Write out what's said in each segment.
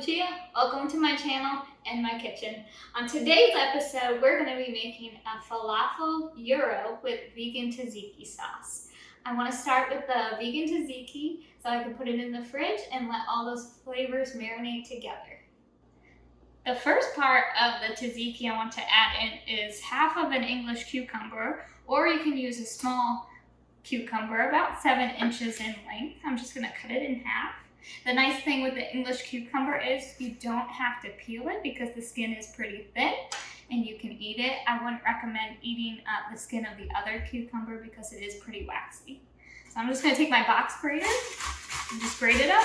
Lucia. Welcome to my channel and my kitchen. On today's episode, we're going to be making a falafel gyro with vegan tzatziki sauce. I want to start with the vegan tzatziki so I can put it in the fridge and let all those flavors marinate together. The first part of the tzatziki I want to add in is half of an English cucumber, or you can use a small cucumber about 7 inches in length. I'm just going to cut it in half. The nice thing with the English cucumber is you don't have to peel it because the skin is pretty thin and you can eat it. I wouldn't recommend eating the skin of the other cucumber because it is pretty waxy. So I'm just going to take my box grater and just grate it up.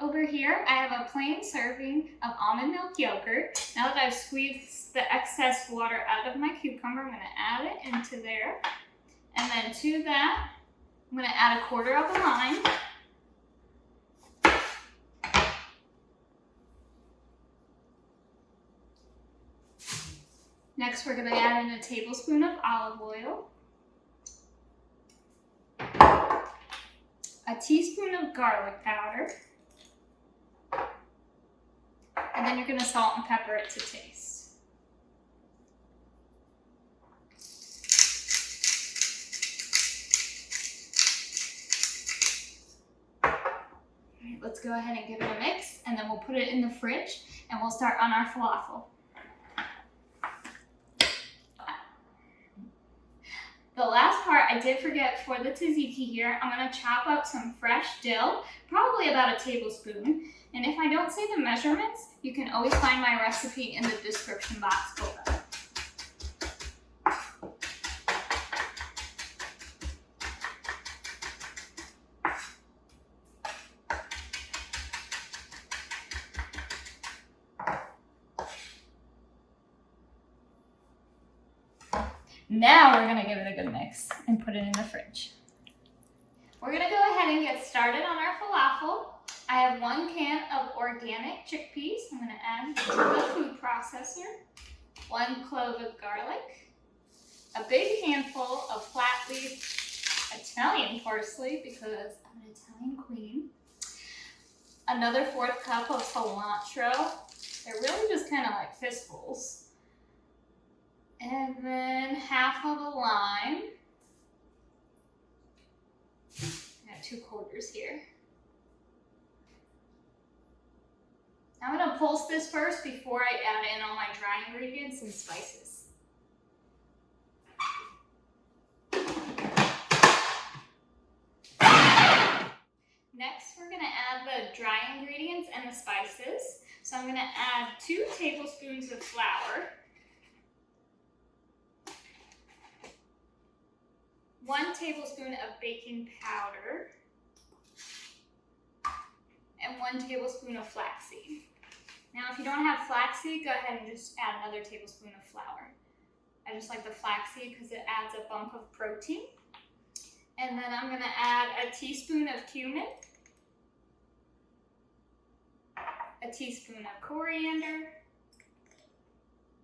Over here, I have a plain serving of almond milk yogurt. Now that I've squeezed the excess water out of my cucumber, I'm going to add it into there. And then to that, I'm going to add a quarter of a lime. Next, we're going to add in a tablespoon of olive oil, a teaspoon of garlic powder, and then you're going to salt and pepper it to taste. All right, let's go ahead and give it a mix, and then we'll put it in the fridge, and we'll start on our falafel. The last part I did forget for the tzatziki here, I'm going to chop up some fresh dill, probably about a tablespoon. And if I don't say the measurements, you can always find my recipe in the description box below. Now we're going to give it a good mix and put it in the fridge. We're going to go ahead and get started on our falafel. I have 1 can of organic chickpeas I'm going to add to the food processor, 1 clove of garlic, a big handful of flat leaf Italian parsley because I'm an Italian queen, another 1/4 cup of cilantro. They're really just kind of like fistfuls. And then half of a lime. I got 2 quarters here. I'm going to pulse this first before I add in all my dry ingredients and spices. Next, we're going to add the dry ingredients and the spices. So I'm going to add 2 tablespoons of flour, 1 tablespoon of baking powder, and 1 tablespoon of flaxseed. Now, if you don't have flaxseed, go ahead and just add another tablespoon of flour. I just like the flaxseed because it adds a bump of protein. And then I'm going to add a teaspoon of cumin, a teaspoon of coriander,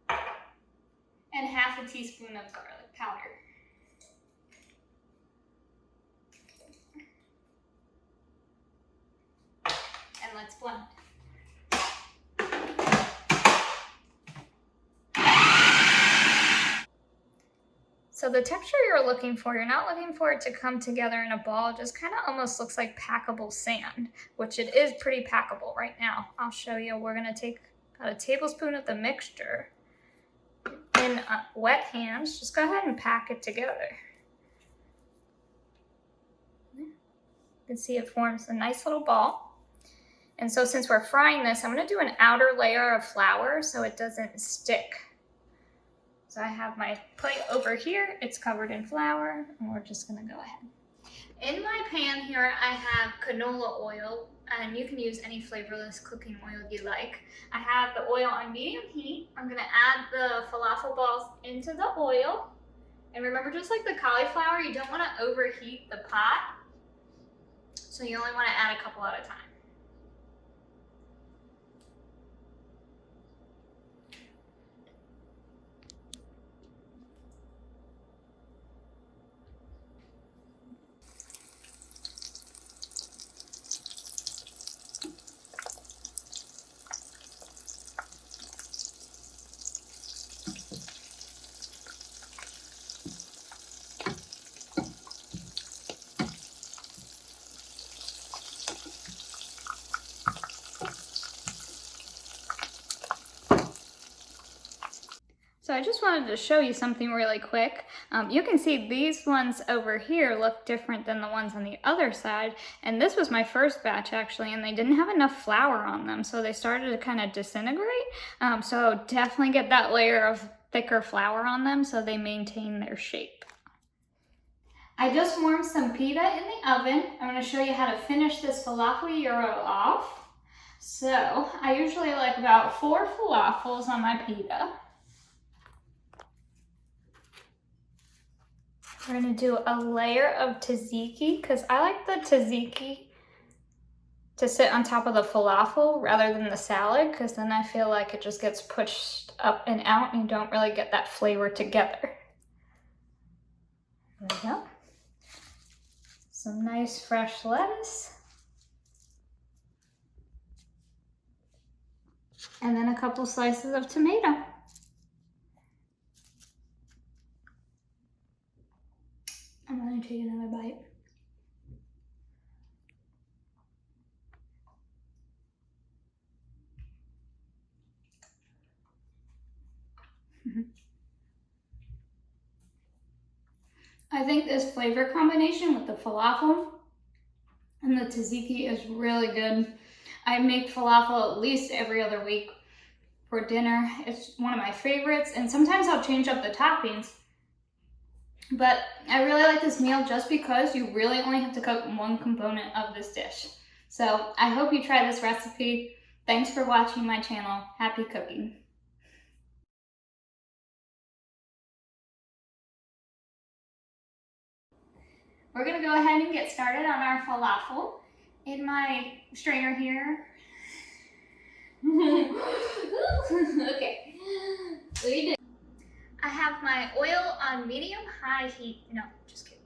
and half a teaspoon of garlic powder. And let's blend. So the texture you're looking for, you're not looking for it to come together in a ball. It just kind of almost looks like packable sand, which it is pretty packable right now. I'll show you. We're going to take a tablespoon of the mixture in wet hands. Just go ahead and pack it together. You can see it forms a nice little ball. And so since we're frying this, I'm going to do an outer layer of flour so it doesn't stick. So I have my plate over here. It's covered in flour, and we're just going to go ahead. In my pan here, I have canola oil, and you can use any flavorless cooking oil you like. I have the oil on medium heat. I'm going to add the falafel balls into the oil. And remember, just like the cauliflower, you don't want to overheat the pot. So you only want to add a couple at a time. I just wanted to show you something really quick. You can see these ones over here look different than the ones on the other side. And this was my first batch actually, and they didn't have enough flour on them. So they started to kind of disintegrate. So definitely get that layer of thicker flour on them so they maintain their shape. I just warmed some pita in the oven. I'm going to show you how to finish this falafel gyro off. So I usually like about 4 falafels on my pita. We're going to do a layer of tzatziki because I like the tzatziki to sit on top of the falafel rather than the salad, because then I feel like it just gets pushed up and out and you don't really get that flavor together. There we go. Some nice fresh lettuce. And then a couple slices of tomato. I'm going to take another bite. I think this flavor combination with the falafel and the tzatziki is really good. I make falafel at least every other week for dinner. It's one of my favorites, and sometimes I'll change up the toppings. But I really like this meal just because you really only have to cook one component of this dish. So I hope you try this recipe. Thanks for watching my channel. Happy cooking. We're gonna go ahead and get started on our falafel. In my strainer here. Okay. I have my oil on medium-high heat. No, just kidding.